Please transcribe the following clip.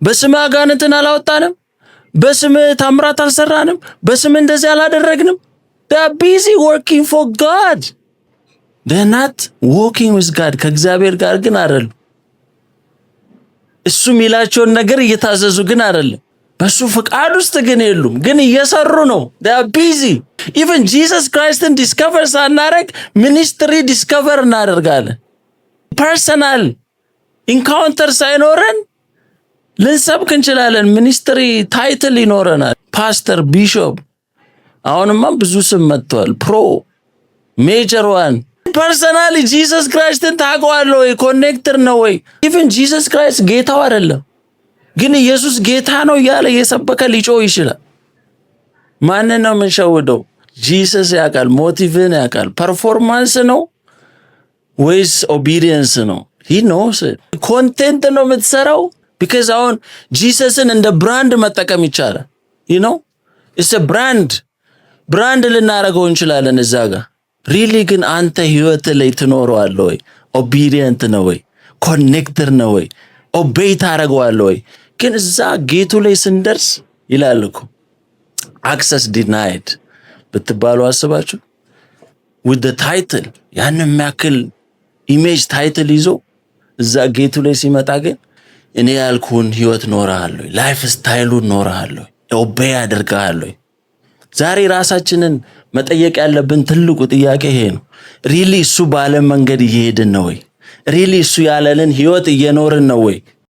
በስም አጋንንትን አላወጣንም፣ በስም ታምራት አልሰራንም፣ በስም እንደዚህ አላደረግንም። they are busy working for God, they are not walking with God። ከእግዚአብሔር ጋር ግን አይደሉም። እሱ የሚላቸውን ነገር እየታዘዙ ግን አይደለም። በሱ ፍቃድ ውስጥ ግን የሉም፣ ግን እየሰሩ ነው። they are busy። even Jesus Christን ዲስከቨር ሳናደርግ ሚኒስትሪ ዲስከቨር እናደርጋለን። ፐርሰናል ኢንካውንተር ሳይኖረን ልንሰብክ እንችላለን። ሚኒስትሪ ታይትል ይኖረናል፣ ፓስተር፣ ቢሾፕ። አሁንማ ብዙ ስም መጥቷል፣ ፕሮ፣ ሜጀር ዋን። ፐርሰናሊ ጂሰስ ክራይስትን ታውቀዋለህ ወይ? ኮኔክትር ነው ወይ? ኢቭን ጂሰስ ክራይስት ጌታው አይደለም፣ ግን ኢየሱስ ጌታ ነው እያለ እየሰበከ ሊጮህ ይችላል። ማንን ነው የምንሸውደው? ጂሰስ ያውቃል፣ ሞቲቭን ያውቃል። ፐርፎርማንስ ነው ወይስ ኦቢዲየንስ ነው? ሂ ኖስ። ኮንቴንት ነው የምትሰራው። ቢካዝ አሁን ጂሰስን እንደ ብራንድ መጠቀም ይቻላል። ዩ ኖ ኢትስ አ ብራንድ ልናደርገው እንችላለን እዛ ጋር። ሪሊ ግን አንተ ህይወት ላይ ትኖረዋለህ ወይ? ኦቢዲየንት ነው ወይ? ኮኔክትር ነው ወይ? ኦቤይ ታደርገዋለህ ወይ? ግን እዛ ጌቱ ላይ ስንደርስ ይላል እኮ አክሰስ ዲናይድ ብትባሉ አስባችሁ with the title ያንን የሚያክል ኢሜጅ ታይትል ይዞ እዛ ጌቱ ላይ ሲመጣ ግን እኔ ያልኩን ህይወት ኖርሃለሁ፣ ላይፍ ስታይሉን ኖርሃለሁ፣ ኦቤይ አድርጋለሁ። ዛሬ ራሳችንን መጠየቅ ያለብን ትልቁ ጥያቄ ይሄ ነው። ሪሊ እሱ ባለ መንገድ እየሄድን ነው ወይ? ሪሊ እሱ ያለልን ህይወት እየኖርን ነው ወይ?